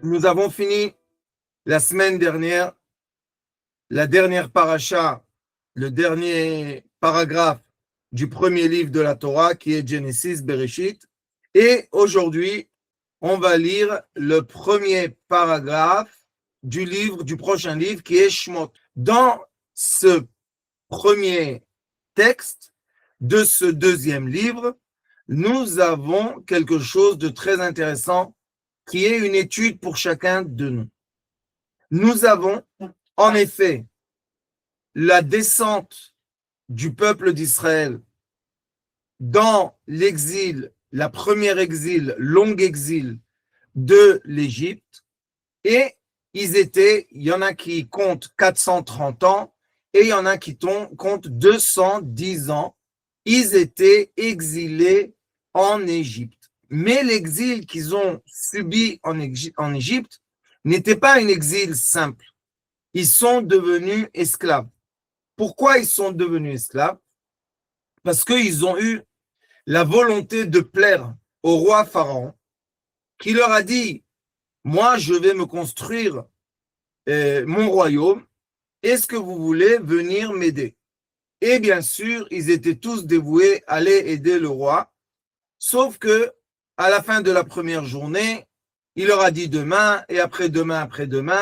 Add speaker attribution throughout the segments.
Speaker 1: Nous avons fini la semaine dernière, la dernière paracha, le dernier paragraphe du premier livre de la Torah qui est Genesis, Bereshit. Et aujourd'hui, on va lire le premier paragraphe du prochain livre qui est Shemot. Dans ce premier texte de ce deuxième livre, nous avons quelque chose de très intéressant qui est une étude pour chacun de nous. Nous avons en effet la descente du peuple d'Israël dans l'exil, la première exil, long exil de l'Égypte, et il y en a qui comptent 430 ans, et il y en a qui comptent 210 ans. Ils étaient exilés en Égypte. Mais l'exil qu'ils ont subi en Égypte n'était pas un exil simple. Ils sont devenus esclaves. Pourquoi ils sont devenus esclaves? Parce qu'ils ont eu la volonté de plaire au roi Pharaon, qui leur a dit, moi je vais me construire mon royaume, est-ce que vous voulez venir m'aider? Et bien sûr, ils étaient tous dévoués à aller aider le roi, sauf que à la fin de la première journée, il leur a dit demain, et après-demain,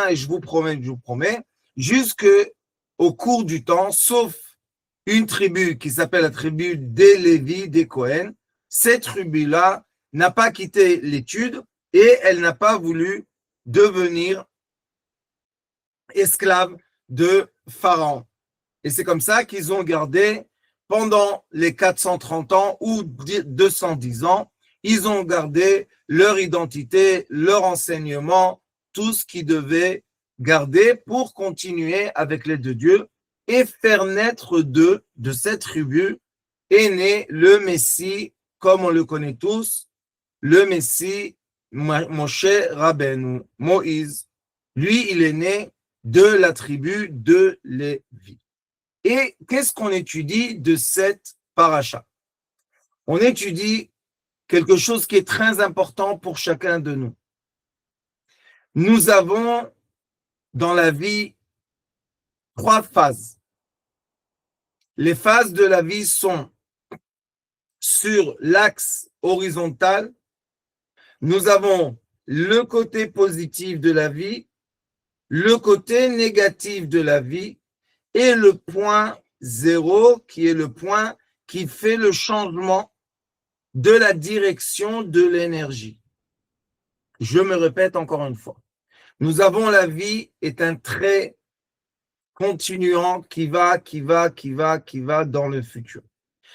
Speaker 1: et je vous promets, jusqu'au cours du temps, sauf une tribu qui s'appelle la tribu des Lévi, des Cohen. Cette tribu-là n'a pas quitté l'étude et elle n'a pas voulu devenir esclave de Pharaon. Et c'est comme ça qu'ils ont gardé pendant les 430 ans ou 210 ans, ils ont gardé leur identité, leur enseignement, tout ce qu'ils devaient garder pour continuer avec l'aide de Dieu et faire naître de cette tribu est né le Messie, comme on le connaît tous, le Messie Moshe Rabbeinu, Moïse. Lui, il est né de la tribu de Lévi. Et qu'est-ce qu'on étudie de cette paracha? On étudie quelque chose qui est très important pour chacun de nous. Nous avons dans la vie 3 phases. Les phases de la vie sont sur l'axe horizontal. Nous avons le côté positif de la vie, le côté négatif de la vie et le point 0 qui est le point qui fait le changement de la direction de l'énergie. Je me répète encore une fois. Nous avons la vie est un trait continuant qui va dans le futur.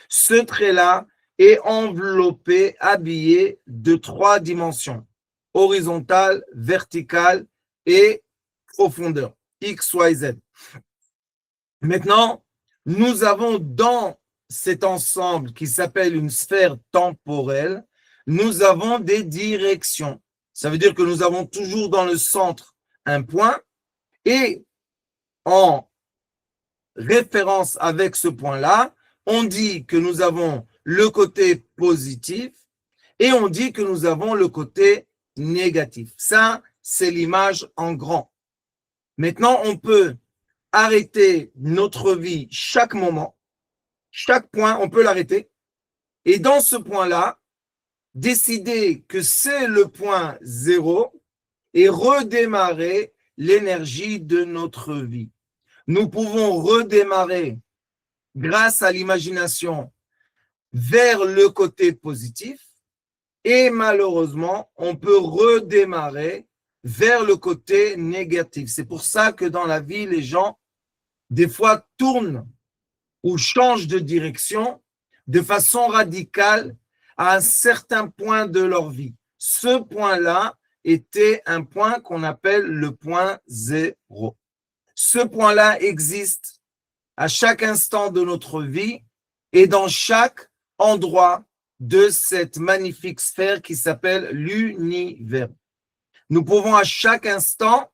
Speaker 1: Ce trait-là est enveloppé, habillé de 3 dimensions, horizontale, verticale et profondeur, X, Y, Z. Maintenant, nous avons dans cet ensemble qui s'appelle une sphère temporelle, nous avons des directions. Ça veut dire que nous avons toujours dans le centre un point et en référence avec ce point-là, on dit que nous avons le côté positif et on dit que nous avons le côté négatif. Ça, c'est l'image en grand. Maintenant, on peut arrêter notre vie chaque moment, chaque point, on peut l'arrêter. Et dans ce point-là, décider que c'est le point 0 et redémarrer l'énergie de notre vie. Nous pouvons redémarrer grâce à l'imagination vers le côté positif et malheureusement, on peut redémarrer vers le côté négatif. C'est pour ça que dans la vie, les gens, des fois, tournent ou changent de direction de façon radicale à un certain point de leur vie. Ce point-là était un point qu'on appelle le point 0. Ce point-là existe à chaque instant de notre vie et dans chaque endroit de cette magnifique sphère qui s'appelle l'univers. Nous pouvons à chaque instant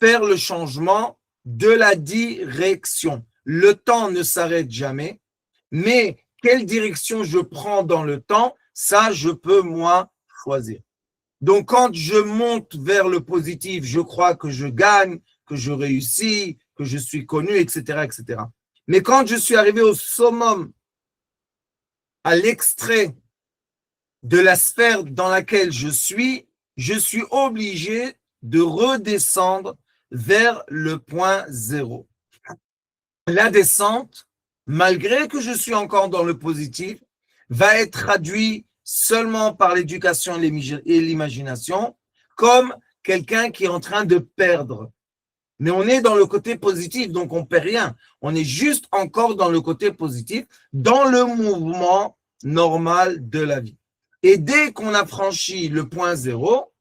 Speaker 1: faire le changement de la direction. Le temps ne s'arrête jamais, mais quelle direction je prends dans le temps, ça, je peux moi choisir. Donc, quand je monte vers le positif, je crois que je gagne, que je réussis, que je suis connu, etc., etc. Mais quand je suis arrivé au summum, à l'extrait de la sphère dans laquelle je suis obligé de redescendre vers le point zéro. La descente, malgré que je suis encore dans le positif, va être traduite seulement par l'éducation et l'imagination comme quelqu'un qui est en train de perdre. Mais on est dans le côté positif, donc on ne perd rien. On est juste encore dans le côté positif, dans le mouvement normal de la vie. Et dès qu'on a franchi le point zéro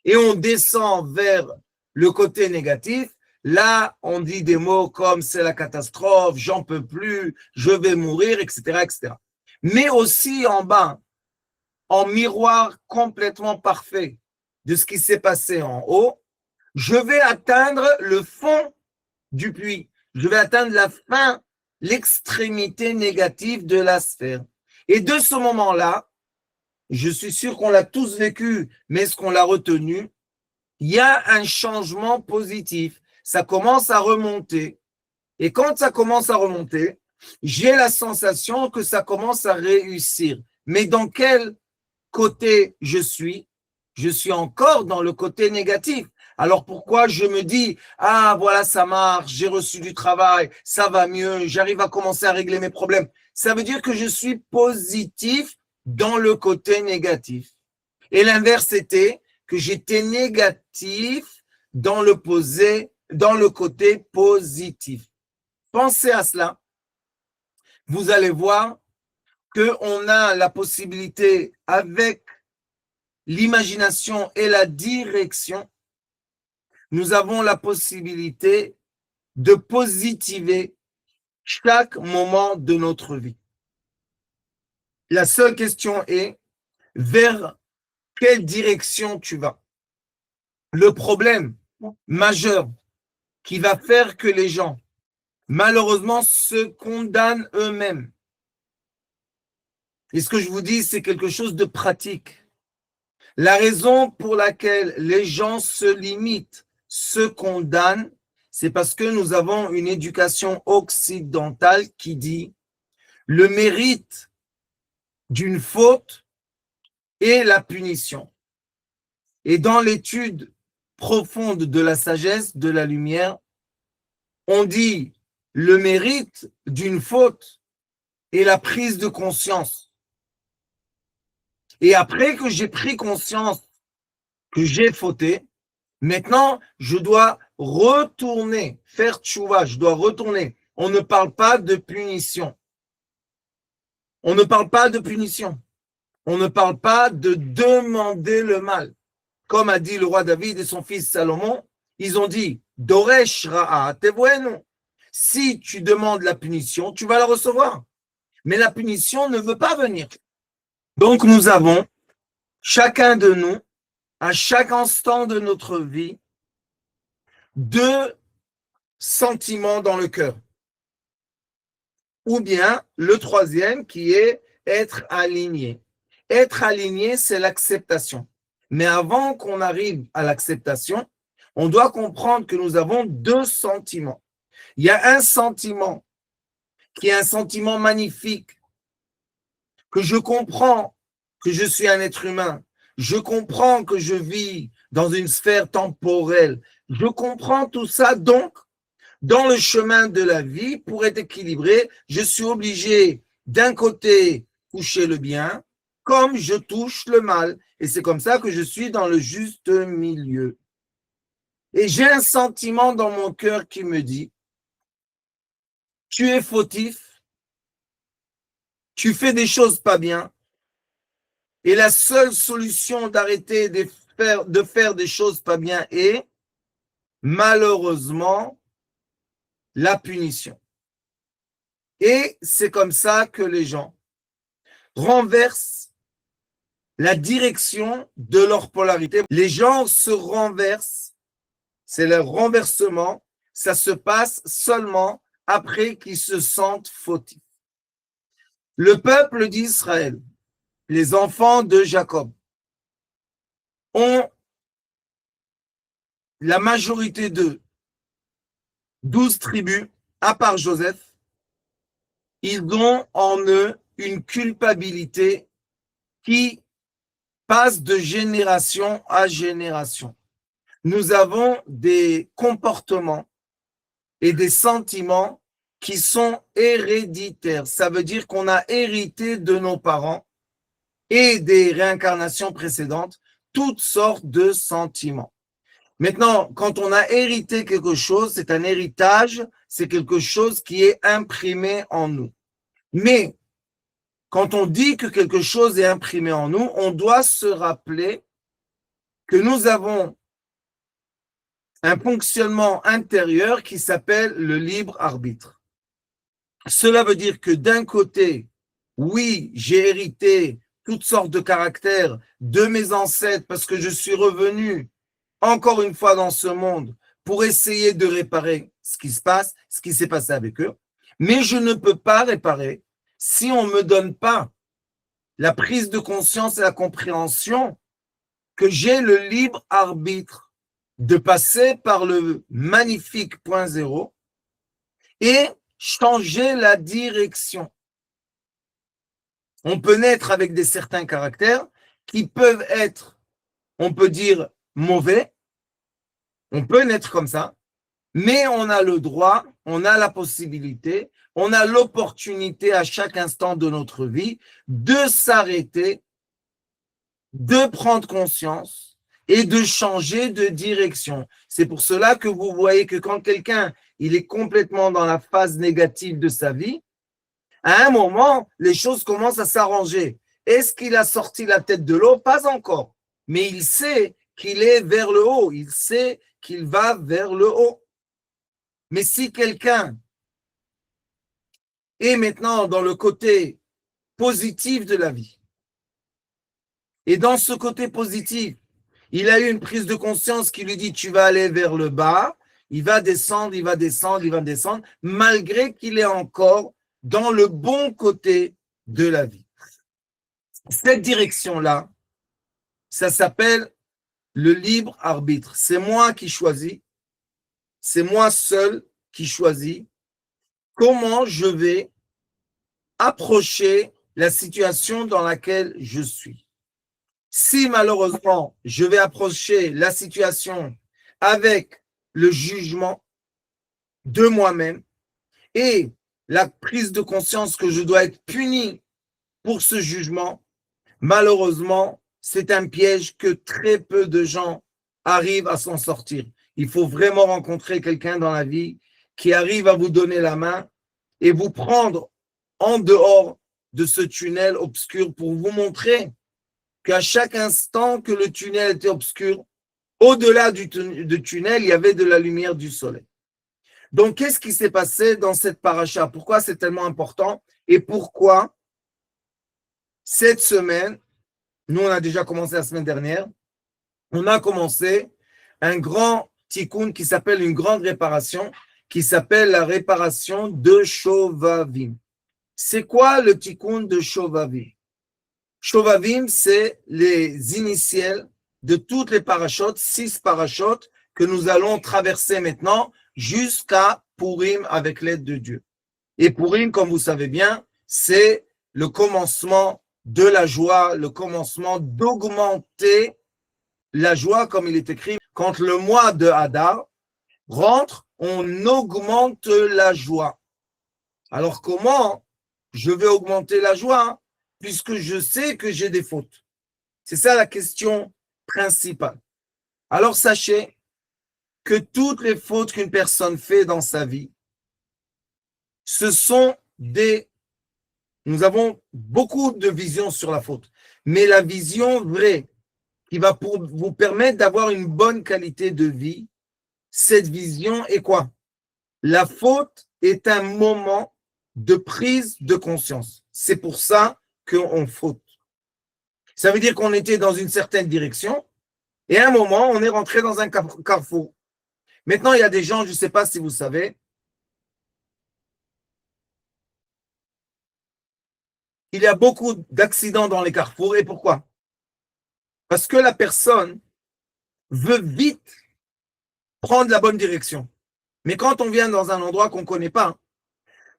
Speaker 1: et on descend vers le côté négatif, là, on dit des mots comme c'est la catastrophe, j'en peux plus, je vais mourir, etc., etc. Mais aussi en bas, en miroir complètement parfait de ce qui s'est passé en haut, je vais atteindre le fond du puits. Je vais atteindre la fin, l'extrémité négative de la sphère. Et de ce moment-là, je suis sûr qu'on l'a tous vécu, mais est-ce qu'on l'a retenu? Il y a un changement positif. Ça commence à remonter. Et quand ça commence à remonter, j'ai la sensation que ça commence à réussir. Mais dans quel côté je suis? Je suis encore dans le côté négatif. Alors pourquoi je me dis, ah voilà, ça marche, j'ai reçu du travail, ça va mieux, j'arrive à commencer à régler mes problèmes. Ça veut dire que je suis positif dans le côté négatif. Et l'inverse était que j'étais négatif dans le côté positif. Pensez à cela. Vous allez voir qu'on a la possibilité, avec l'imagination et la direction, nous avons la possibilité de positiver chaque moment de notre vie. La seule question est vers quelle direction tu vas. Le problème majeur qui va faire que les gens, malheureusement, se condamnent eux-mêmes. Et ce que je vous dis, c'est quelque chose de pratique. La raison pour laquelle les gens se limitent, se condamnent, c'est parce que nous avons une éducation occidentale qui dit le mérite d'une faute est la punition. Et dans l'étude profonde de la sagesse, de la lumière, on dit le mérite d'une faute est la prise de conscience. Et après que j'ai pris conscience que j'ai fauté, maintenant, je dois retourner, faire tchouva, je dois retourner. On ne parle pas de punition. On ne parle pas de punition. On ne parle pas de demander le mal. Comme a dit le roi David et son fils Salomon, ils ont dit, Doresh ra'a tevoenu. Si tu demandes la punition, tu vas la recevoir. Mais la punition ne veut pas venir. Donc nous avons, chacun de nous, à chaque instant de notre vie, deux sentiments dans le cœur. Ou bien le troisième qui est être aligné. Être aligné, c'est l'acceptation. Mais avant qu'on arrive à l'acceptation, on doit comprendre que nous avons deux sentiments. Il y a un sentiment qui est un sentiment magnifique, que je comprends que je suis un être humain. Je comprends que je vis dans une sphère temporelle. Je comprends tout ça, donc dans le chemin de la vie, pour être équilibré, je suis obligé d'un côté toucher le bien, comme je touche le mal. Et c'est comme ça que je suis dans le juste milieu. Et j'ai un sentiment dans mon cœur qui me dit, tu es fautif, tu fais des choses pas bien, et la seule solution d'arrêter de faire des choses pas bien est, malheureusement, la punition. Et c'est comme ça que les gens renversent la direction de leur polarité. Les gens se renversent, c'est le renversement, ça se passe seulement après qu'ils se sentent fautifs. Le peuple d'Israël, les enfants de Jacob, ont la majorité de 12 tribus, à part Joseph, ils ont en eux une culpabilité qui passe de génération à génération. Nous avons des comportements et des sentiments qui sont héréditaires. Ça veut dire qu'on a hérité de nos parents et des réincarnations précédentes toutes sortes de sentiments. Maintenant, quand on a hérité quelque chose, c'est un héritage, c'est quelque chose qui est imprimé en nous. Mais quand on dit que quelque chose est imprimé en nous, on doit se rappeler que nous avons un fonctionnement intérieur qui s'appelle le libre arbitre. Cela veut dire que d'un côté, oui, j'ai hérité toutes sortes de caractères de mes ancêtres parce que je suis revenu encore une fois dans ce monde pour essayer de réparer ce qui se passe, ce qui s'est passé avec eux. Mais je ne peux pas réparer si on ne me donne pas la prise de conscience et la compréhension que j'ai le libre arbitre de passer par le magnifique point zéro et changer la direction. On peut naître avec des certains caractères qui peuvent être, on peut dire, mauvais. On peut naître comme ça, mais on a le droit, on a la possibilité, on a l'opportunité à chaque instant de notre vie de s'arrêter, de prendre conscience et de changer de direction. C'est pour cela que vous voyez que quand quelqu'un il est complètement dans la phase négative de sa vie, à un moment, les choses commencent à s'arranger. Est-ce qu'il a sorti la tête de l'eau? Pas encore. Mais il sait qu'il est vers le haut. Il sait qu'il va vers le haut. Mais si quelqu'un est maintenant dans le côté positif de la vie, et dans ce côté positif, il a eu une prise de conscience qui lui dit tu vas aller vers le bas, il va descendre, il va descendre, il va descendre, malgré qu'il est encore dans le bon côté de la vie. Cette direction-là, ça s'appelle le libre arbitre. C'est moi qui choisis, c'est moi seul qui choisis comment je vais approcher la situation dans laquelle je suis. Si malheureusement, je vais approcher la situation avec le jugement de moi-même et la prise de conscience que je dois être puni pour ce jugement, malheureusement, c'est un piège que très peu de gens arrivent à s'en sortir. Il faut vraiment rencontrer quelqu'un dans la vie qui arrive à vous donner la main et vous prendre en dehors de ce tunnel obscur pour vous montrer qu'à chaque instant que le tunnel était obscur, au-delà du tunnel, il y avait de la lumière du soleil. Donc, qu'est-ce qui s'est passé dans cette paracha? Pourquoi c'est tellement important? Et pourquoi cette semaine, nous on a déjà commencé la semaine dernière, on a commencé un grand tikkun qui s'appelle une grande réparation, qui s'appelle la réparation de Shovavim. C'est quoi le tikkun de Shovavim? Shovavim, c'est les initiales de toutes les parachutes, 6 parachutes que nous allons traverser maintenant jusqu'à Purim avec l'aide de Dieu. Et Purim, comme vous savez bien, c'est le commencement de la joie, le commencement d'augmenter la joie, comme il est écrit. Quand le mois de Hadar rentre, on augmente la joie. Alors comment je vais augmenter la joie puisque je sais que j'ai des fautes? C'est ça la question principale. Alors sachez que toutes les fautes qu'une personne fait dans sa vie, ce sont des... Nous avons beaucoup de visions sur la faute, mais la vision vraie qui va vous permettre d'avoir une bonne qualité de vie, cette vision est quoi? La faute est un moment de prise de conscience. C'est pour ça qu'on faute. Ça veut dire qu'on était dans une certaine direction et à un moment, on est rentré dans un carrefour. Maintenant, il y a des gens, je ne sais pas si vous savez, il y a beaucoup d'accidents dans les carrefours. Et pourquoi? Parce que la personne veut vite prendre la bonne direction. Mais quand on vient dans un endroit qu'on ne connaît pas,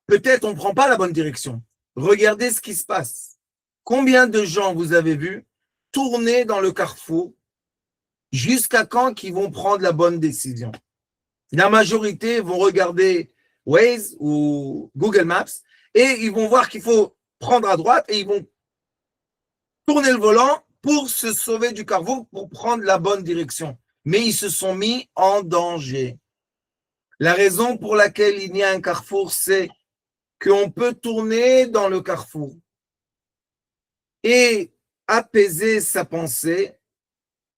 Speaker 1: peut-être on ne prend pas la bonne direction. Regardez ce qui se passe. Combien de gens vous avez vu tourner dans le carrefour jusqu'à quand qu'ils vont prendre la bonne décision? La majorité vont regarder Waze ou Google Maps et ils vont voir qu'il faut prendre à droite et ils vont tourner le volant pour se sauver du carrefour, pour prendre la bonne direction. Mais ils se sont mis en danger. La raison pour laquelle il y a un carrefour, c'est qu'on peut tourner dans le carrefour et apaiser sa pensée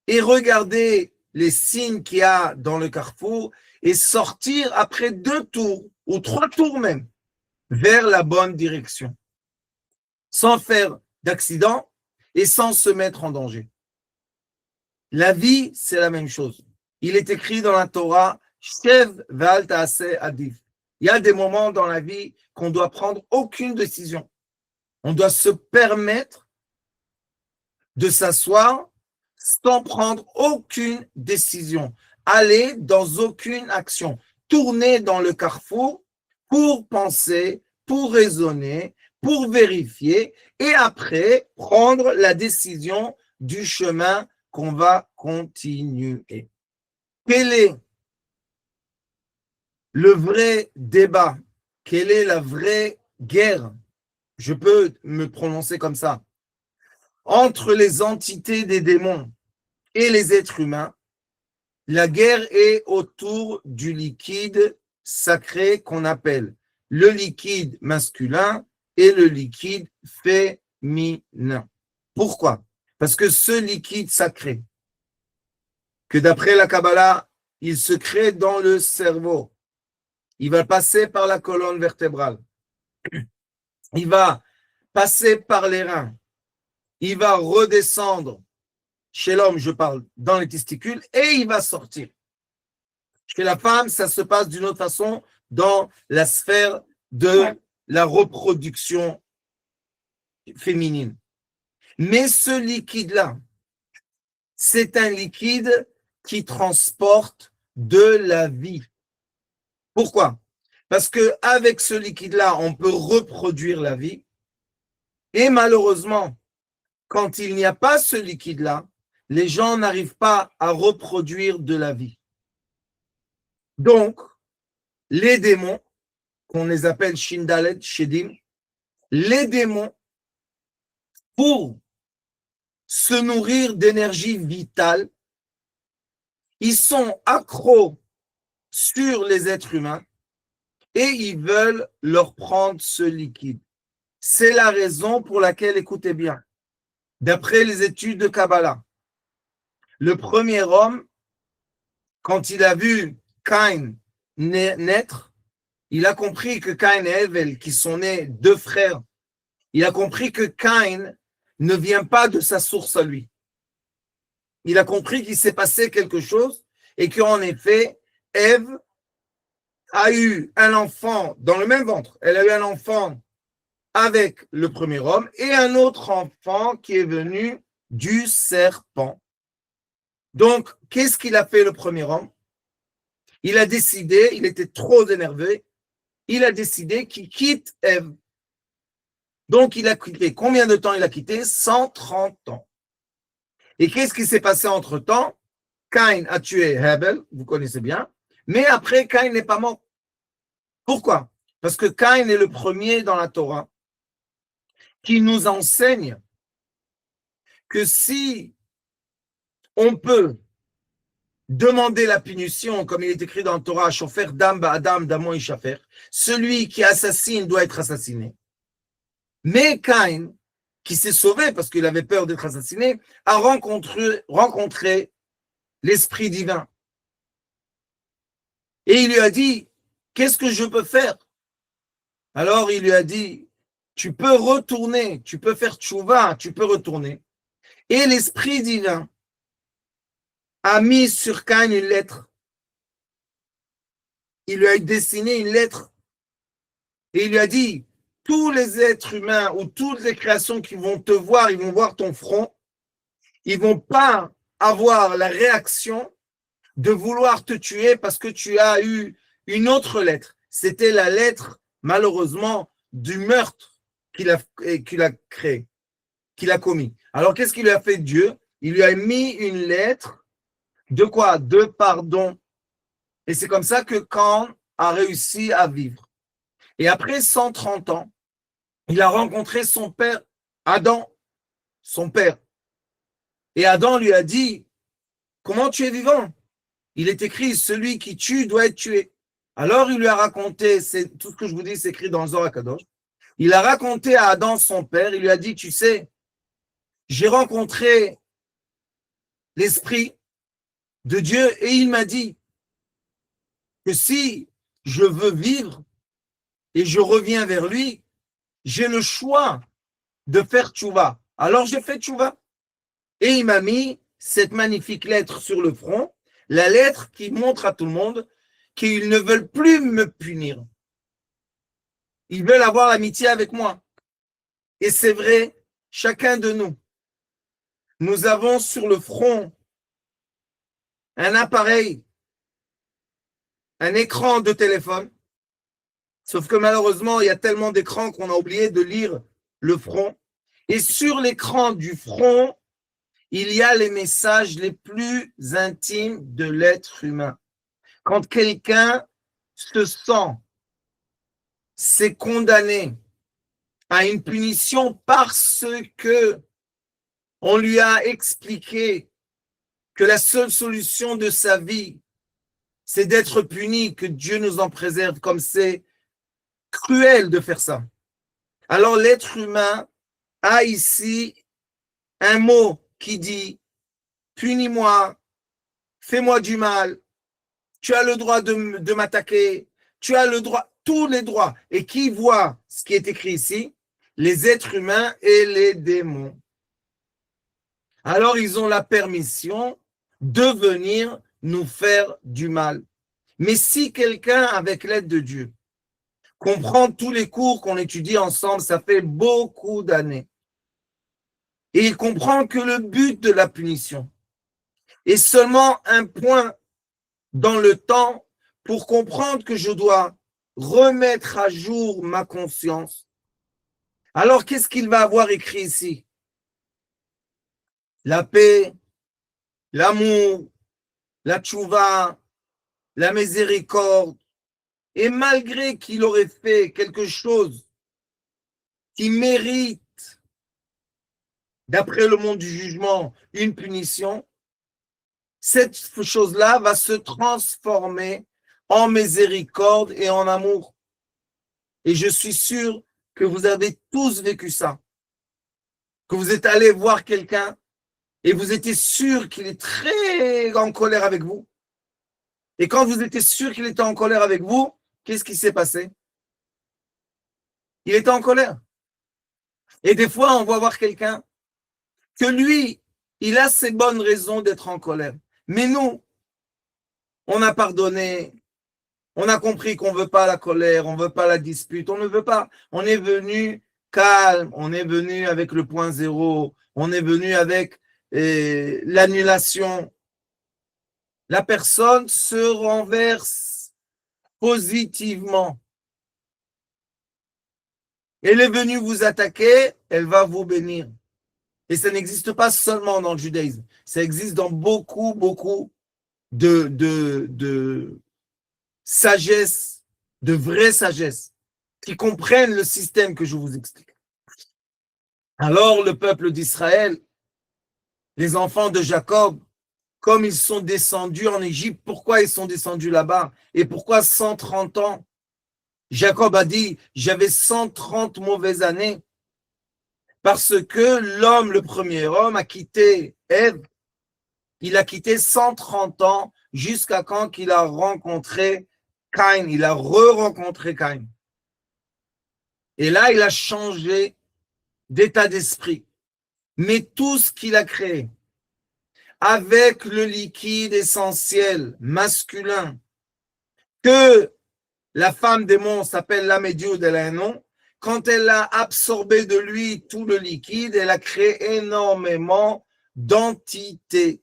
Speaker 1: et regarder les signes qu'il y a dans le carrefour et sortir après 2 tours ou 3 tours même vers la bonne direction, sans faire d'accident et sans se mettre en danger. La vie, c'est la même chose. Il est écrit dans la Torah, Shev ve'al ta'aseh adif. Il y a des moments dans la vie qu'on doit prendre aucune décision. On doit se permettre de s'asseoir sans prendre aucune décision, aller dans aucune action, tourner dans le carrefour pour penser, pour raisonner, pour vérifier et après prendre la décision du chemin qu'on va continuer. Quel est le vrai débat? Quelle est la vraie guerre? Je peux me prononcer comme ça. Entre les entités des démons et les êtres humains, la guerre est autour du liquide sacré qu'on appelle le liquide masculin et le liquide féminin. Pourquoi? Parce que ce liquide sacré, que d'après la Kabbalah, il se crée dans le cerveau, il va passer par la colonne vertébrale, il va passer par les reins, il va redescendre chez l'homme, je parle, dans les testicules, et il va sortir. Chez la femme, ça se passe d'une autre façon dans la sphère de la reproduction féminine. Mais ce liquide-là, c'est un liquide qui transporte de la vie. Pourquoi? Parce qu'avec ce liquide-là, on peut reproduire la vie. Et malheureusement, quand il n'y a pas ce liquide-là, les gens n'arrivent pas à reproduire de la vie. Donc, les démons, qu'on les appelle Shindalet, Shedim, les démons, pour se nourrir d'énergie vitale, ils sont accros sur les êtres humains et ils veulent leur prendre ce liquide. C'est la raison pour laquelle, écoutez bien, d'après les études de Kabbalah, le premier homme, quand il a vu Caïn naître, il a compris que Caïn et Hevel, qui sont nés 2 frères, il a compris que Caïn ne vient pas de sa source à lui. Il a compris qu'il s'est passé quelque chose et qu'en effet, Ève a eu un enfant dans le même ventre. Elle a eu un enfant avec le premier homme et un autre enfant qui est venu du serpent. Donc, qu'est-ce qu'il a fait le premier homme? Il a décidé, il était trop énervé, il a décidé qu'il quitte Ève. Donc, il a quitté. Combien de temps il a quitté? 130 ans. Et qu'est-ce qui s'est passé entre-temps? Caïn a tué Abel, vous connaissez bien, mais après, Caïn n'est pas mort. Pourquoi? Parce que Caïn est le premier dans la Torah qui nous enseigne que si on peut demander la punition, comme il est écrit dans la Torah, Shofer Dam Ba'adam Damon Ishafer, celui qui assassine doit être assassiné. Mais Caïn, qui s'est sauvé parce qu'il avait peur d'être assassiné, a rencontré l'Esprit divin. Et il lui a dit, qu'est-ce que je peux faire? Alors il lui a dit, tu peux retourner, tu peux faire tchouva, tu peux retourner. Et l'Esprit divin a mis sur Caïn une lettre. Il lui a dessiné une lettre. Et il lui a dit, tous les êtres humains ou toutes les créations qui vont te voir, ils vont voir ton front. ils vont pas avoir la réaction de vouloir te tuer parce que tu as eu une autre lettre. C'était la lettre, malheureusement, du meurtre qu'il a créé, qu'il a commis. Alors, qu'est-ce qu'il lui a fait Dieu? Il lui a mis une lettre de quoi? De pardon. Et c'est comme ça que Caïn a réussi à vivre. Et après 130 ans, il a rencontré son père, Adam, son père. Et Adam lui a dit, comment tu es vivant? Il est écrit, celui qui tue doit être tué. Alors il lui a raconté, c'est tout ce que je vous dis, c'est écrit dans le Zohar HaKadosh. Il a raconté à Adam, son père, il lui a dit, tu sais, j'ai rencontré l'Esprit de Dieu et il m'a dit que si je veux vivre et je reviens vers lui, j'ai le choix de faire tchouva. Alors j'ai fait tchouva. Et il m'a mis cette magnifique lettre sur le front, la lettre qui montre à tout le monde qu'ils ne veulent plus me punir. Ils veulent avoir l'amitié avec moi. Et c'est vrai, chacun de nous, nous avons sur le front un appareil, un écran de téléphone, sauf que malheureusement, il y a tellement d'écrans qu'on a oublié de lire le front. Et sur l'écran du front, il y a les messages les plus intimes de l'être humain. Quand quelqu'un se sent, c'est condamné à une punition parce que on lui a expliqué que la seule solution de sa vie, c'est d'être puni, que Dieu nous en préserve, comme c'est cruel de faire ça. Alors l'être humain a ici un mot qui dit « punis-moi, fais-moi du mal, tu as le droit de m'attaquer, tu as le droit, tous les droits. » Et qui voit ce qui est écrit ici? Les êtres humains et les démons. Alors ils ont la permission de venir nous faire du mal. Mais si quelqu'un, avec l'aide de Dieu, comprend tous les cours qu'on étudie ensemble, ça fait beaucoup d'années, et il comprend que le but de la punition est seulement un point dans le temps pour comprendre que je dois remettre à jour ma conscience. Alors, qu'est-ce qu'il va avoir écrit ici? La paix, l'amour, la tchouva, la miséricorde. Et malgré qu'il aurait fait quelque chose qui mérite, d'après le monde du jugement, une punition, cette chose-là va se transformer en miséricorde et en amour. Et je suis sûr que vous avez tous vécu ça. Que vous êtes allé voir quelqu'un et vous étiez sûr qu'il est très en colère avec vous. Et quand vous étiez sûr qu'il était en colère avec vous, qu'est-ce qui s'est passé? Il était en colère. Et des fois, on va voir quelqu'un que lui, il a ses bonnes raisons d'être en colère. Mais nous, on a pardonné, on a compris qu'on ne veut pas la colère, on ne veut pas la dispute, on ne veut pas. On est venu calme, on est venu avec le point zéro, on est venu avec l'annulation. La personne se renverse positivement. Elle est venue vous attaquer, elle va vous bénir. Et ça n'existe pas seulement dans le judaïsme, ça existe dans beaucoup de sagesse, de vraie sagesse, qui comprennent le système que je vous explique. Alors le peuple d'Israël, les enfants de Jacob, comme ils sont descendus en Égypte, pourquoi ils sont descendus là-bas? Et pourquoi 130 ans? Jacob a dit, j'avais 130 mauvaises années, parce que l'homme, le premier homme, a quitté Ève. Il a quitté 130 ans jusqu'à quand il a rencontré Caïn. Il a re-rencontré Caïn. Et là, il a changé d'état d'esprit. Mais tout ce qu'il a créé, avec le liquide essentiel masculin, que la femme démon s'appelle la Médioude, elle a un nom, quand elle a absorbé de lui tout le liquide, elle a créé énormément d'entités.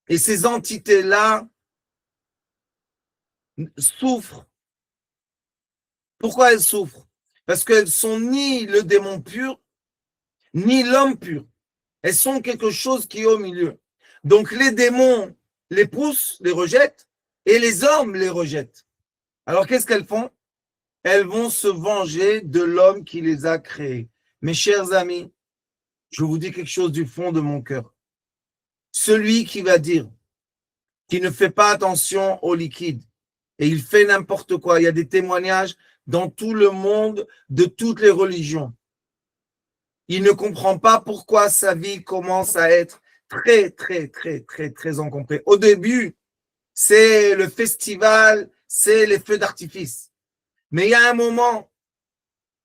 Speaker 1: Et ces entités-là souffrent. Pourquoi elles souffrent? Parce qu'elles sont ni le démon pur, ni l'homme pur. Elles sont quelque chose qui est au milieu. Donc les démons les poussent, les rejettent, et les hommes les rejettent. Alors qu'est-ce qu'elles font? Elles vont se venger de l'homme qui les a créés. Mes chers amis, je vous dis quelque chose du fond de mon cœur. Celui qui va dire qu'il ne fait pas attention au liquide et il fait n'importe quoi, il y a des témoignages dans tout le monde de toutes les religions. Il ne comprend pas pourquoi sa vie commence à être très encombrée. Au début, c'est le festival, c'est les feux d'artifice. Mais il y a un moment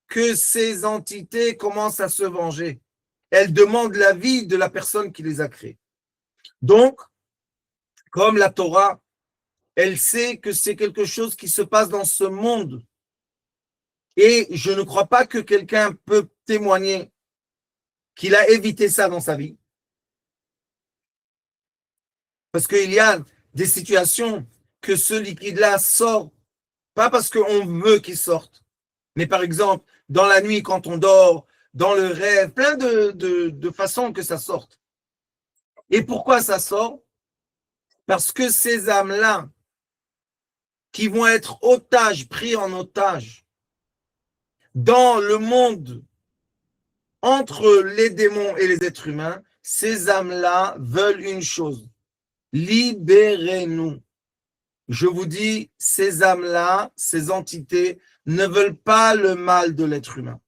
Speaker 1: que ces entités commencent à se venger. Elles demandent la vie de la personne qui les a créées. Donc, comme la Torah, elle sait que c'est quelque chose qui se passe dans ce monde. Et je ne crois pas que quelqu'un peut témoigner qu'il a évité ça dans sa vie. Parce qu'il y a des situations que ce liquide-là sort, pas parce qu'on veut qu'il sorte, mais par exemple, dans la nuit, quand on dort, dans le rêve, plein de façons que ça sorte. Et pourquoi ça sort? Parce que ces âmes-là, qui vont être otages, pris en otage, dans le monde, entre les démons et les êtres humains, ces âmes-là veulent une chose: libérez-nous. Je vous dis, ces âmes-là, ces entités, ne veulent pas le mal de l'être humain.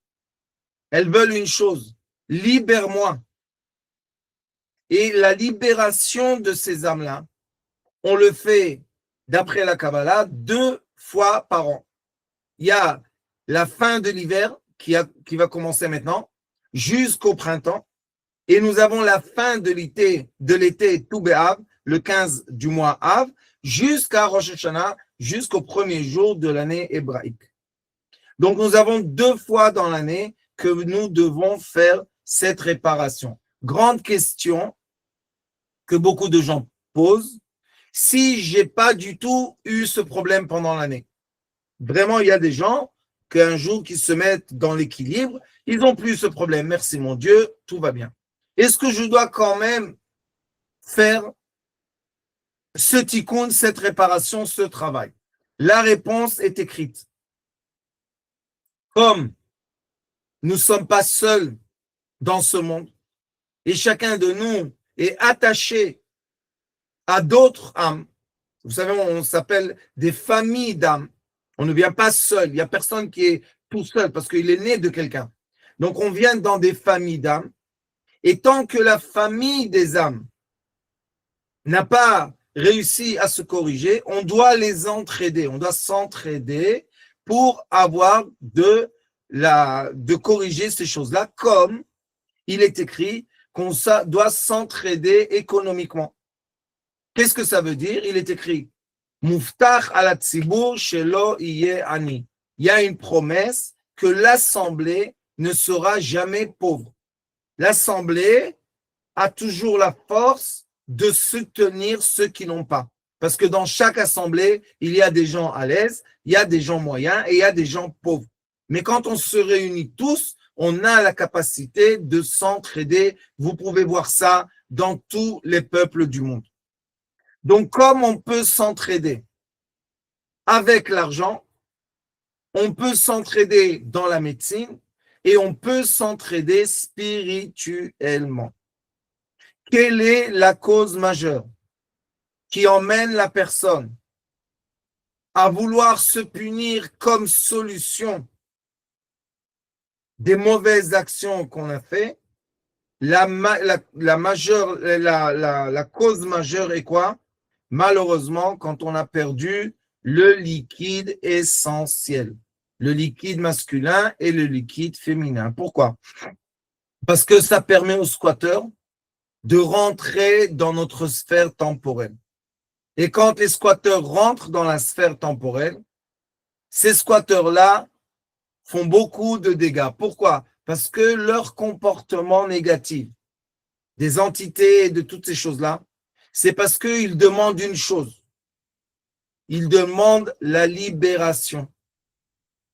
Speaker 1: Elles veulent une chose: libère-moi. Et la libération de ces âmes-là, on le fait, d'après la Kabbalah, 2 fois par an. Il y a la fin de l'hiver qui va commencer maintenant, jusqu'au printemps. Et nous avons la fin de l'été Tou B'Av, le 15 du mois Av, jusqu'à Rosh Hashanah, jusqu'au premier jour de l'année hébraïque. Donc nous avons 2 fois dans l'année que nous devons faire cette réparation. Grande question que beaucoup de gens posent: si je n'ai pas du tout eu ce problème pendant l'année. Vraiment, il y a des gens qu'un jour qui se mettent dans l'équilibre, ils n'ont plus ce problème. Merci mon Dieu, tout va bien. Est-ce que je dois quand même faire ce tikkun, cette réparation, ce travail? La réponse est écrite. Comme nous ne sommes pas seuls dans ce monde et chacun de nous est attaché à d'autres âmes, vous savez, on s'appelle des familles d'âmes. On ne vient pas seul. Il n'y a personne qui est tout seul parce qu'il est né de quelqu'un. Donc, on vient dans des familles d'âmes. Et tant que la famille des âmes n'a pas réussi à se corriger, on doit les entraider. On doit s'entraider pour avoir de corriger ces choses-là, comme il est écrit qu'on doit s'entraider économiquement. Qu'est-ce que ça veut dire? Il est écrit Muftach ala tzibur shelo iye ani. Il y a une promesse que l'assemblée ne sera jamais pauvre. L'assemblée a toujours la force de soutenir ceux qui n'ont pas. Parce que dans chaque assemblée, il y a des gens à l'aise, il y a des gens moyens et il y a des gens pauvres. Mais quand on se réunit tous, on a la capacité de s'entraider. Vous pouvez voir ça dans tous les peuples du monde. Donc, comme on peut s'entraider avec l'argent, on peut s'entraider dans la médecine et on peut s'entraider spirituellement. Quelle est la cause majeure qui emmène la personne à vouloir se punir comme solution des mauvaises actions qu'on a fait? La cause majeure est quoi? Malheureusement, quand on a perdu le liquide essentiel, le liquide masculin et le liquide féminin. Pourquoi? Parce que ça permet aux squatteurs de rentrer dans notre sphère temporelle. Et quand les squatteurs rentrent dans la sphère temporelle, ces squatteurs-là font beaucoup de dégâts. Pourquoi? Parce que leur comportement négatif des entités, de toutes ces choses-là, c'est parce qu'ils demandent une chose. Ils demandent la libération.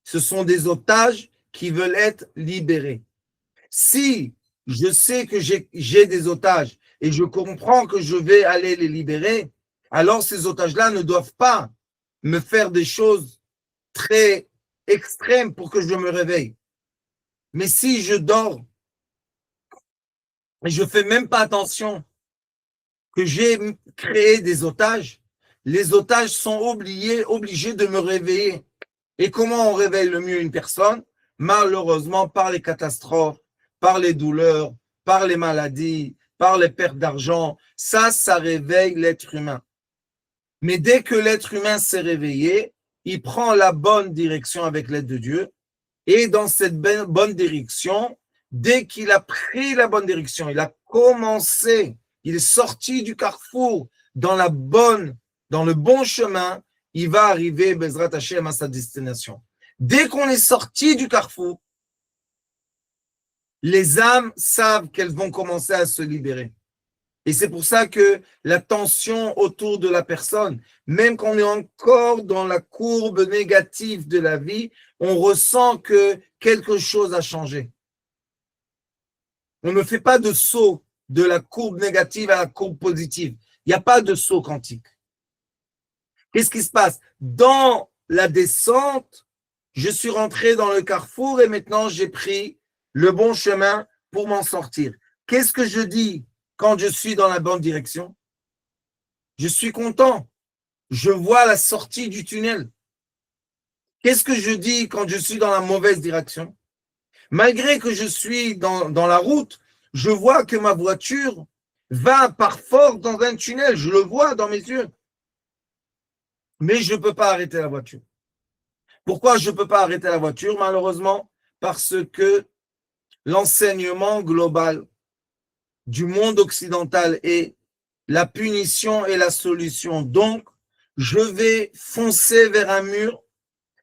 Speaker 1: Ce sont des otages qui veulent être libérés. Si je sais que j'ai des otages et je comprends que je vais aller les libérer, alors ces otages-là ne doivent pas me faire des choses très extrêmes pour que je me réveille. Mais si je dors et je fais même pas attention que j'ai créé des otages, les otages sont obligés de me réveiller. Et comment on réveille le mieux une personne? Malheureusement, par les catastrophes, par les douleurs, par les maladies, par les pertes d'argent. Ça réveille l'être humain. Mais dès que l'être humain s'est réveillé, il prend la bonne direction avec l'aide de Dieu. Et dans cette bonne direction, dès qu'il a pris la bonne direction, il a commencé, il est sorti du carrefour dans le bon chemin, il va arriver, Bezrat Hashem, à sa destination. Dès qu'on est sorti du carrefour, les âmes savent qu'elles vont commencer à se libérer. Et c'est pour ça que la tension autour de la personne, même quand on est encore dans la courbe négative de la vie, on ressent que quelque chose a changé. On ne fait pas de saut de la courbe négative à la courbe positive. Il n'y a pas de saut quantique. Qu'est-ce qui se passe? Dans la descente, je suis rentré dans le carrefour et maintenant j'ai pris le bon chemin pour m'en sortir. Qu'est-ce que je dis quand je suis dans la bonne direction? Je suis content. Je vois la sortie du tunnel. Qu'est-ce que je dis quand je suis dans la mauvaise direction? Malgré que je suis dans la route, je vois que ma voiture va par force dans un tunnel. Je le vois dans mes yeux. Mais je ne peux pas arrêter la voiture. Pourquoi je ne peux pas arrêter la voiture? Malheureusement, parce que l'enseignement global du monde occidental est la punition et la solution. Donc, je vais foncer vers un mur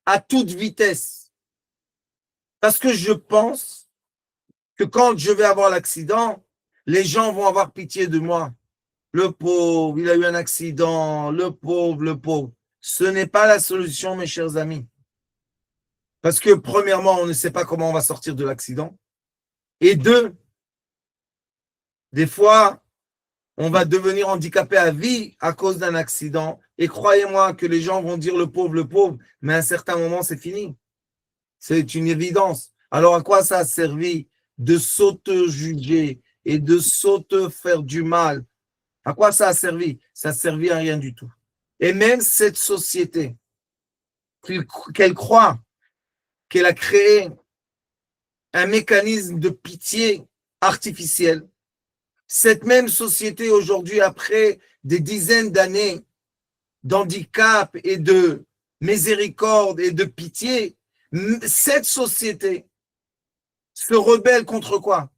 Speaker 1: à toute vitesse. Parce que je pense que quand je vais avoir l'accident, les gens vont avoir pitié de moi. Le pauvre, il a eu un accident, le pauvre, le pauvre. Ce n'est pas la solution, mes chers amis. Parce que, premièrement, on ne sait pas comment on va sortir de l'accident. Et deux, des fois, on va devenir handicapé à vie à cause d'un accident. Et croyez-moi que les gens vont dire le pauvre, mais à un certain moment, c'est fini. C'est une évidence. Alors, à quoi ça a servi de s'auto-juger et de s'auto-faire du mal? À quoi ça a servi? Ça a servi à rien du tout. Et même cette société, qu'elle croit qu'elle a créé un mécanisme de pitié artificiel, cette même société aujourd'hui, après des dizaines d'années d'handicap et de miséricorde et de pitié, cette société se rebelle contre quoi?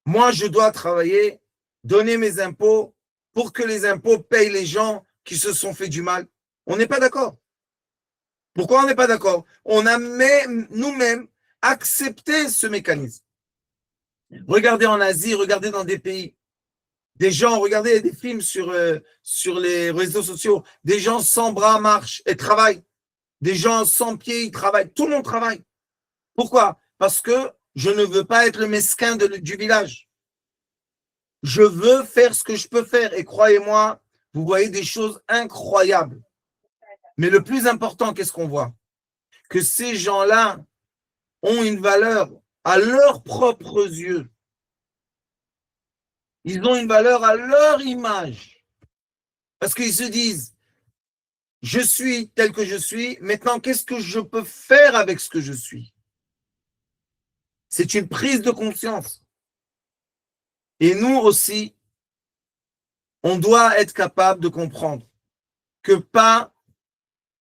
Speaker 1: Moi, je dois travailler, donner mes impôts pour que les impôts payent les gens qui se sont fait du mal. On n'est pas d'accord. Pourquoi on n'est pas d'accord? On a même, nous-mêmes accepté ce mécanisme. Regardez en Asie, regardez dans des pays. Des gens, regardez des films sur les réseaux sociaux. Des gens sans bras marchent et travaillent. Des gens sans pieds, ils travaillent. Tout le monde travaille. Pourquoi? Parce que je ne veux pas être le mesquin du village. Je veux faire ce que je peux faire. Et croyez-moi, vous voyez des choses incroyables. Mais le plus important, qu'est-ce qu'on voit? Que ces gens-là ont une valeur à leurs propres yeux. Ils ont une valeur à leur image. Parce qu'ils se disent, je suis tel que je suis, maintenant qu'est-ce que je peux faire avec ce que je suis? C'est une prise de conscience. Et nous aussi, on doit être capable de comprendre que pas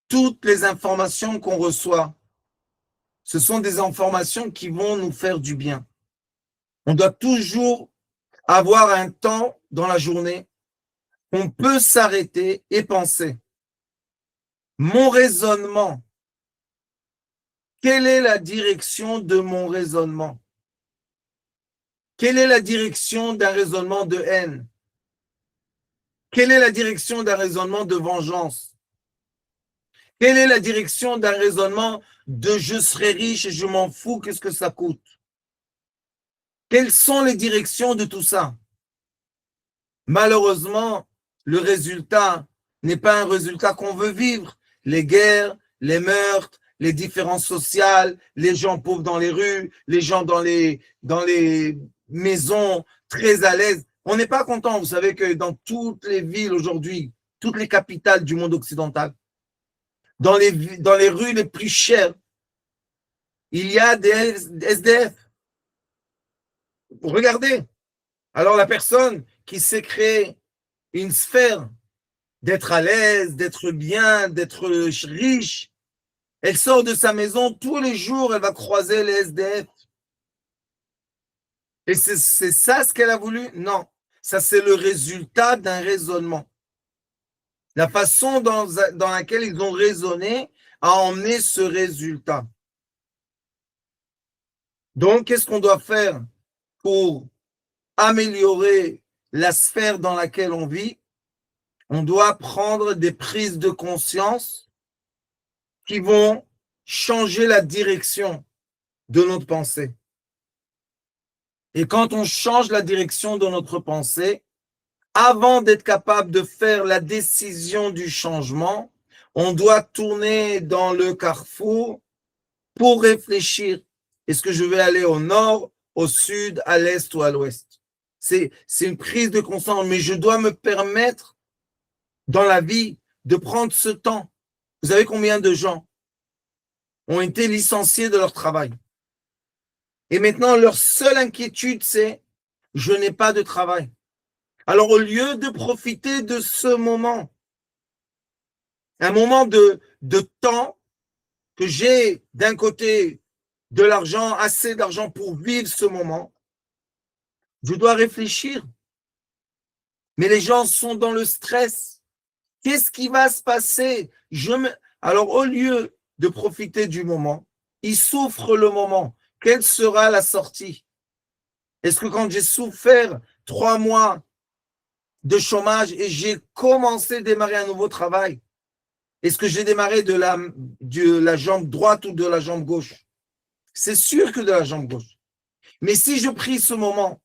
Speaker 1: toutes les informations qu'on reçoit, ce sont des informations qui vont nous faire du bien. On doit toujours avoir un temps dans la journée où on peut s'arrêter et penser. Mon raisonnement, quelle est la direction de mon raisonnement? Quelle est la direction d'un raisonnement de haine? Quelle est la direction d'un raisonnement de vengeance? Quelle est la direction d'un raisonnement de je serai riche et je m'en fous, qu'est-ce que ça coûte? Quelles sont les directions de tout ça? Malheureusement, le résultat n'est pas un résultat qu'on veut vivre. Les guerres, les meurtres, les différences sociales, les gens pauvres dans les rues, les gens dans les maisons très à l'aise. On n'est pas content. Vous savez que dans toutes les villes aujourd'hui, toutes les capitales du monde occidental, dans les rues les plus chères, il y a des SDF. Regardez. Alors la personne qui s'est créée une sphère d'être à l'aise, d'être bien, d'être riche, elle sort de sa maison, tous les jours, elle va croiser les SDF. Et c'est ça ce qu'elle a voulu? Non. Ça, c'est le résultat d'un raisonnement. La façon dans laquelle ils ont raisonné a emmené ce résultat. Donc, qu'est-ce qu'on doit faire pour améliorer la sphère dans laquelle on vit? On doit prendre des prises de conscience qui vont changer la direction de notre pensée. Et quand on change la direction de notre pensée, avant d'être capable de faire la décision du changement, on doit tourner dans le carrefour pour réfléchir. Est-ce que je vais aller au nord, au sud, à l'est ou à l'ouest? C'est une prise de conscience, mais je dois me permettre dans la vie de prendre ce temps. Vous savez combien de gens ont été licenciés de leur travail? Et maintenant, leur seule inquiétude, c'est « je n'ai pas de travail ». Alors, au lieu de profiter de ce moment, un moment de temps que j'ai d'un côté de l'argent, assez d'argent pour vivre ce moment, je dois réfléchir. Mais les gens sont dans le stress. Qu'est-ce qui va se passer? Alors, au lieu de profiter du moment, ils souffrent le moment. Quelle sera la sortie? Est-ce que quand j'ai souffert 3 mois de chômage et j'ai commencé à démarrer un nouveau travail, est-ce que j'ai démarré de la jambe droite ou de la jambe gauche? C'est sûr que de la jambe gauche. Mais si je pris ce moment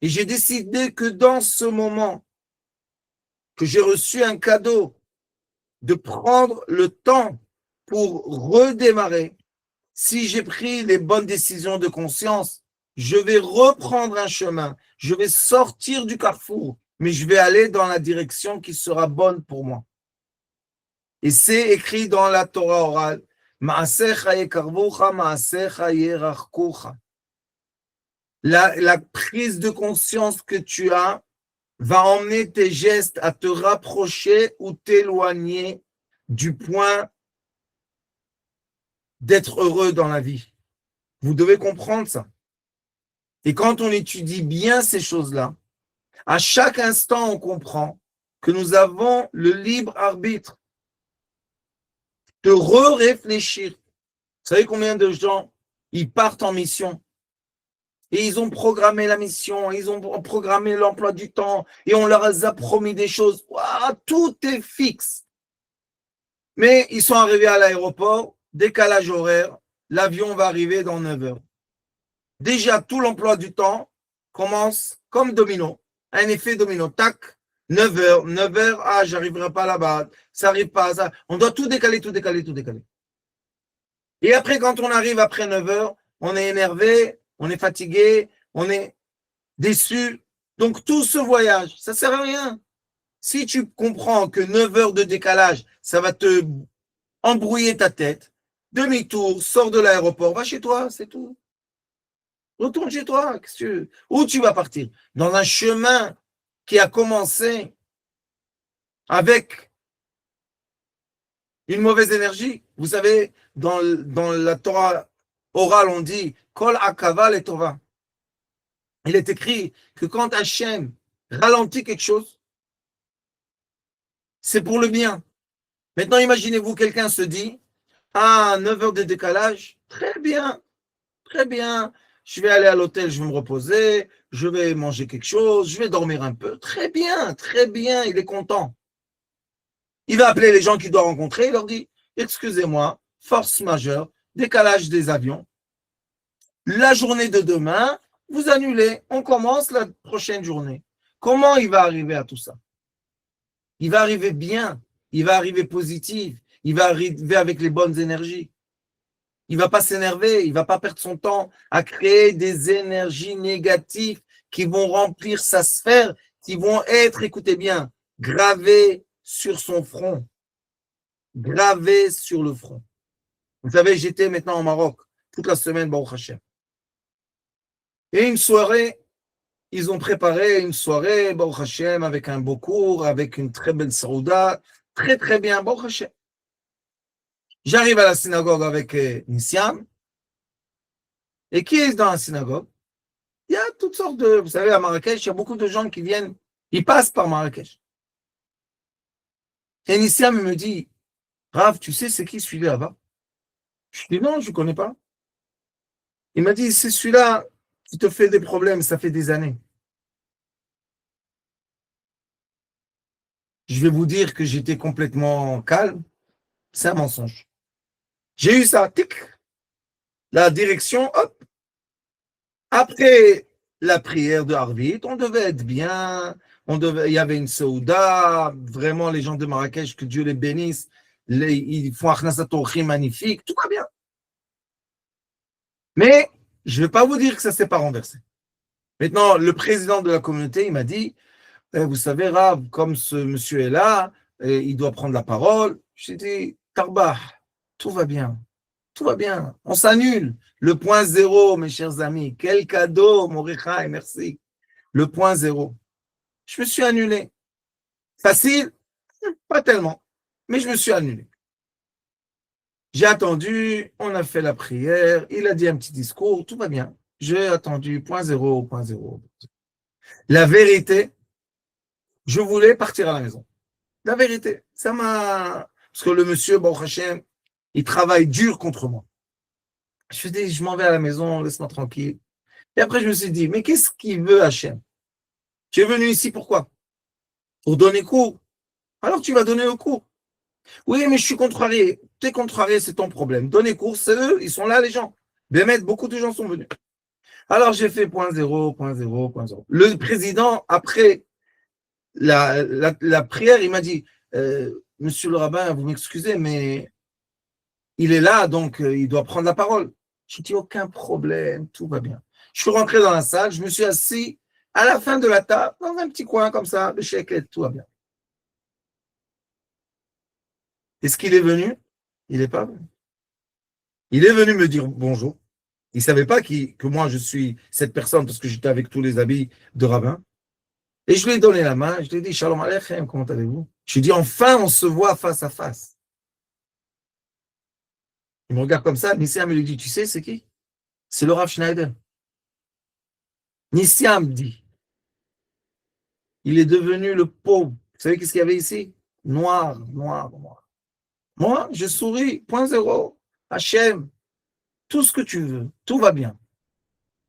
Speaker 1: et j'ai décidé que dans ce moment, que j'ai reçu un cadeau, de prendre le temps pour redémarrer, si j'ai pris les bonnes décisions de conscience, je vais reprendre un chemin, je vais sortir du carrefour, mais je vais aller dans la direction qui sera bonne pour moi. Et c'est écrit dans la Torah orale, la prise de conscience que tu as va emmener tes gestes à te rapprocher ou t'éloigner du point d'être heureux dans la vie. Vous devez comprendre ça. Et quand on étudie bien ces choses-là, à chaque instant, on comprend que nous avons le libre arbitre de réfléchir. Vous savez combien de gens, ils partent en mission et ils ont programmé la mission, ils ont programmé l'emploi du temps et on leur a promis des choses. Ouah, tout est fixe. Mais ils sont arrivés à l'aéroport, décalage horaire, l'avion va arriver dans 9 heures. Déjà, tout l'emploi du temps commence comme domino, un effet domino. Tac, 9 heures, ah, j'arriverai pas là-bas, ça n'arrive pas, ça. On doit tout décaler, tout décaler, tout décaler. Et après, quand on arrive après 9 heures, on est énervé, on est fatigué, on est déçu. Donc, tout ce voyage, ça ne sert à rien. Si tu comprends que 9 heures de décalage, ça va te embrouiller ta tête, demi-tour, sors de l'aéroport, va chez toi, c'est tout. Retourne chez toi. Où tu vas partir? Dans un chemin qui a commencé avec une mauvaise énergie. Vous savez, dans la Torah orale, on dit Kol akava le tova. Il est écrit que quand Hachem ralentit quelque chose, c'est pour le bien. Maintenant, imaginez-vous, quelqu'un se dit, ah, 9 heures de décalage, très bien, très bien. je vais aller à l'hôtel, je vais me reposer, je vais manger quelque chose, je vais dormir un peu. Très bien, il est content. Il va appeler les gens qu'il doit rencontrer, il leur dit, excusez-moi, force majeure, décalage des avions. La journée de demain, vous annulez, on commence la prochaine journée. Comment il va arriver à tout ça? Il va arriver bien, il va arriver positif, il va arriver avec les bonnes énergies. Il ne va pas s'énerver, il ne va pas perdre son temps à créer des énergies négatives qui vont remplir sa sphère, qui vont être, écoutez bien, gravées sur son front. Gravées sur le front. Vous savez, j'étais maintenant au Maroc toute la semaine, Baruch Hashem. Et une soirée, ils ont préparé une soirée, Baruch Hashem, avec un beau cours, avec une très belle saouda, très bien, Baruch Hashem. J'arrive à la synagogue avec Nissiam. Et qui est dans la synagogue? Il y a toutes sortes de... Vous savez, à Marrakech, il y a beaucoup de gens qui viennent, ils passent par Marrakech. Et Nissiam me dit, Rav, tu sais c'est qui celui-là là-bas? Je dis non, je ne connais pas. Il m'a dit, c'est celui-là qui te fait des problèmes, ça fait des années. Je vais vous dire que j'étais complètement calme. C'est un mensonge. J'ai eu ça, tic, la direction, hop. Après la prière de Harvit, on devait être bien, il y avait une Saouda, vraiment les gens de Marrakech, que Dieu les bénisse, ils font Achnasat Orchim magnifique, tout va bien. Mais je ne vais pas vous dire que ça ne s'est pas renversé. Maintenant, le président de la communauté, il m'a dit, vous savez, Rav, comme ce monsieur est là, il doit prendre la parole. J'ai dit, Tarbah, tout va bien. Tout va bien. On s'annule. Le point zéro, mes chers amis. Quel cadeau, Mordechai, merci. Le point zéro. Je me suis annulé. Facile? Pas tellement. Mais je me suis annulé. J'ai attendu, on a fait la prière, il a dit un petit discours, tout va bien. J'ai attendu, point zéro, point zéro. La vérité, je voulais partir à la maison. La vérité, ça m'a... Parce que le monsieur, Baruch Hashem, il travaille dur contre moi. Je dis, je m'en vais à la maison, laisse-moi tranquille. Et après, je me suis dit, mais qu'est-ce qu'il veut, Hachem? Tu es venu ici pourquoi? Pour donner cours. Alors tu vas donner le cours. Oui, mais je suis contrarié. Tu es contrarié, c'est ton problème. Donner cours, c'est eux, ils sont là, les gens. Bémet, beaucoup de gens sont venus. Alors j'ai fait point zéro, point zéro, point zéro. Le président, après la prière, il m'a dit, monsieur le rabbin, vous m'excusez, mais il est là, donc il doit prendre la parole. J'ai dit, aucun problème, tout va bien. Je suis rentré dans la salle, je me suis assis à la fin de la table, dans un petit coin comme ça, le chèque, tout va bien. Est-ce qu'il est venu? Il n'est pas venu. Il est venu me dire bonjour. Il ne savait pas que moi, je suis cette personne parce que j'étais avec tous les habits de rabbin. Et je lui ai donné la main, je lui ai dit, Shalom Aleichem, comment allez-vous? Je lui ai dit, enfin, on se voit face à face. Il me regarde comme ça, Nissiam me lui dit, tu sais, c'est qui? C'est le Rav Schneider. Nissiam dit, il est devenu le pauvre. Vous savez qu'est-ce qu'il y avait ici? Noir, noir, noir. Moi, je souris, point zéro. Hachem, tout ce que tu veux, tout va bien.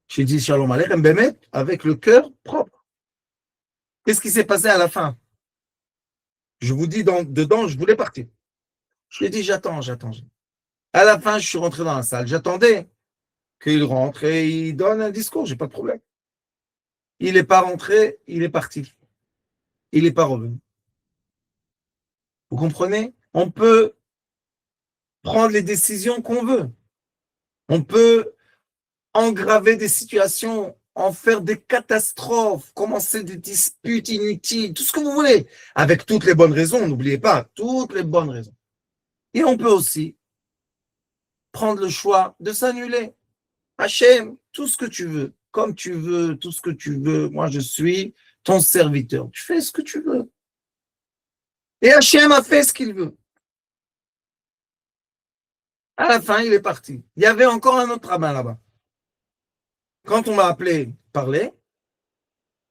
Speaker 1: J'ai dit Shalom Aleichem, Bémet, avec le cœur propre. Qu'est-ce qui s'est passé à la fin? Je vous dis, dedans, je voulais partir. Je lui ai dit, j'attends. À la fin, je suis rentré dans la salle. J'attendais qu'il rentre et il donne un discours, j'ai pas de problème. Il n'est pas rentré, il est parti. Il n'est pas revenu. Vous comprenez? On peut prendre les décisions qu'on veut. On peut engraver des situations, en faire des catastrophes, commencer des disputes inutiles, tout ce que vous voulez, avec toutes les bonnes raisons, n'oubliez pas, toutes les bonnes raisons. Et on peut aussi prendre le choix de s'annuler. Hachem, tout ce que tu veux, comme tu veux, tout ce que tu veux, moi je suis ton serviteur. Tu fais ce que tu veux. Et Hachem a fait ce qu'il veut. À la fin, il est parti. Il y avait encore un autre rabbin là-bas. Quand on m'a appelé parler,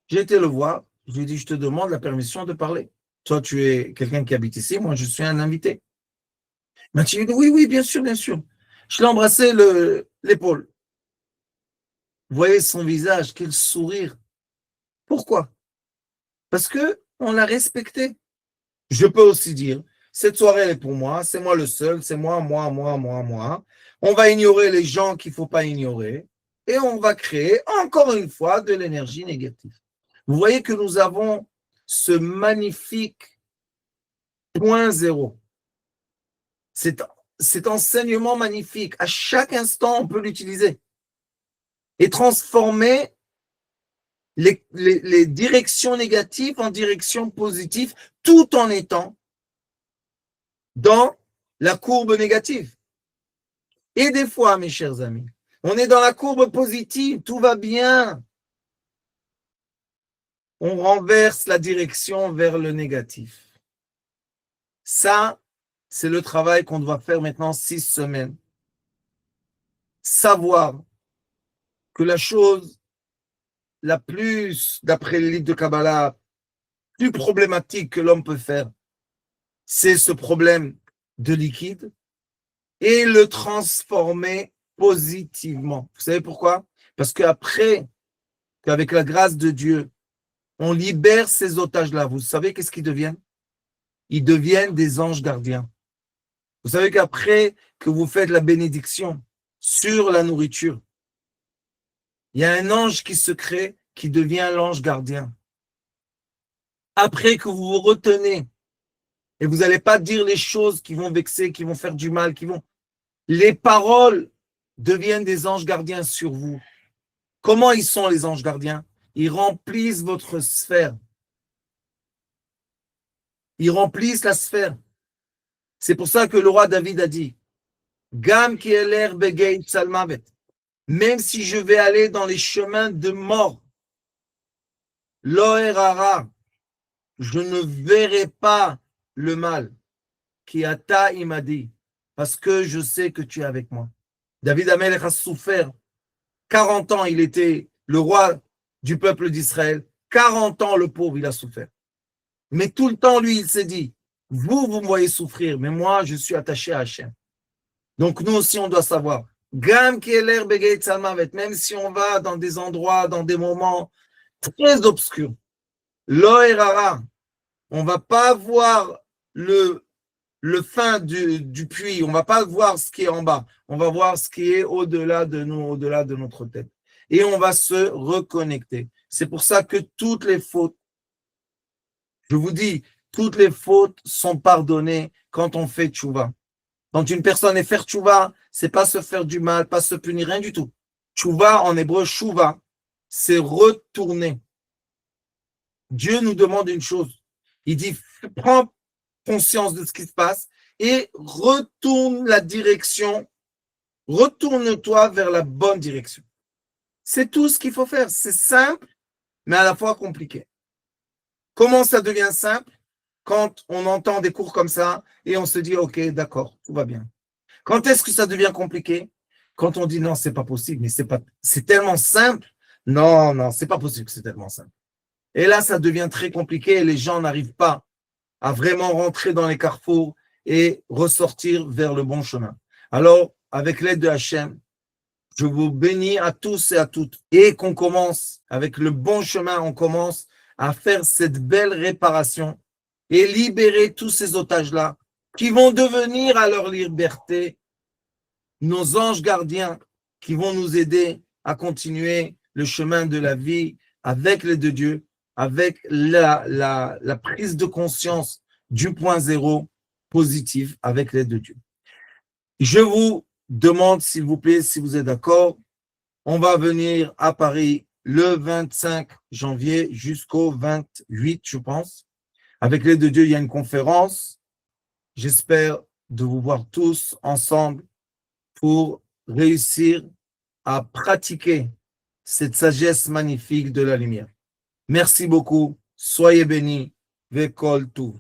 Speaker 1: j'ai été le voir. Je lui ai dit, je te demande la permission de parler. Toi, tu es quelqu'un qui habite ici. Moi, je suis un invité. Il m'a dit, oui, bien sûr. Je l'ai embrassé l'épaule. Vous voyez son visage, quel sourire. Pourquoi? Parce qu'on l'a respecté. Je peux aussi dire, cette soirée elle est pour moi, c'est moi le seul, c'est moi. On va ignorer les gens qu'il ne faut pas ignorer et on va créer encore une fois de l'énergie négative. Vous voyez que nous avons ce magnifique point zéro. Cet enseignement magnifique, à chaque instant, on peut l'utiliser et transformer les directions négatives en directions positives tout en étant dans la courbe négative. Et des fois, mes chers amis, on est dans la courbe positive, tout va bien. On renverse la direction vers le négatif. Ça, c'est le travail qu'on doit faire maintenant 6 semaines. Savoir que la chose la plus, d'après les livres de Kabbalah, plus problématique que l'homme peut faire, c'est ce problème de liquide et le transformer positivement. Vous savez pourquoi? Parce qu'après, qu'avec la grâce de Dieu, on libère ces otages-là. Vous savez qu'est-ce qu'ils deviennent? Ils deviennent des anges gardiens. Vous savez qu'après que vous faites la bénédiction sur la nourriture, il y a un ange qui se crée, qui devient l'ange gardien. Après que vous vous retenez, et vous n'allez pas dire les choses qui vont vexer, qui vont faire du mal, les paroles deviennent des anges gardiens sur vous. Comment ils sont les anges gardiens? Ils remplissent votre sphère. Ils remplissent la sphère. C'est pour ça que le roi David a dit, Gam ki eler begeit salmavet. Même si je vais aller dans les chemins de mort, Loerara, je ne verrai pas le mal. Qui ata, il m'a dit, parce que je sais que tu es avec moi. David Amelech a souffert. 40 ans, il était le roi du peuple d'Israël. 40 ans, le pauvre, il a souffert. Mais tout le temps, lui, il s'est dit, vous me voyez souffrir, mais moi, je suis attaché à Hachem. Donc, nous aussi, on doit savoir. Gam Kieler Begeit Salmavet, même si on va dans des endroits, dans des moments très obscurs, Loerara, on ne va pas voir le fin du puits, on ne va pas voir ce qui est en bas, on va voir ce qui est au-delà de nous, au-delà de notre tête. Et on va se reconnecter. C'est pour ça que toutes les fautes, je vous dis, toutes les fautes sont pardonnées quand on fait tchouva. Quand une personne est faire tchouva, c'est pas se faire du mal, pas se punir, rien du tout. Tchouva, en hébreu, chouva, c'est retourner. Dieu nous demande une chose. Il dit, prends conscience de ce qui se passe et retourne la direction, retourne-toi vers la bonne direction. C'est tout ce qu'il faut faire. C'est simple, mais à la fois compliqué. Comment ça devient simple? Quand on entend des cours comme ça et on se dit, OK, d'accord, tout va bien. Quand est-ce que ça devient compliqué? Quand on dit, non, c'est pas possible, mais c'est tellement simple. Non, c'est pas possible que c'est tellement simple. Et là, ça devient très compliqué et les gens n'arrivent pas à vraiment rentrer dans les carrefours et ressortir vers le bon chemin. Alors, avec l'aide de Hachem, je vous bénis à tous et à toutes. Et qu'on commence avec le bon chemin, on commence à faire cette belle réparation et libérer tous ces otages-là qui vont devenir à leur liberté nos anges gardiens qui vont nous aider à continuer le chemin de la vie avec l'aide de Dieu, avec la prise de conscience du point zéro positif avec l'aide de Dieu. Je vous demande, s'il vous plaît, si vous êtes d'accord, on va venir à Paris le 25 janvier jusqu'au 28, je pense. Avec l'aide de Dieu, il y a une conférence. J'espère de vous voir tous ensemble pour réussir à pratiquer cette sagesse magnifique de la lumière. Merci beaucoup. Soyez bénis. Vekol Tuv.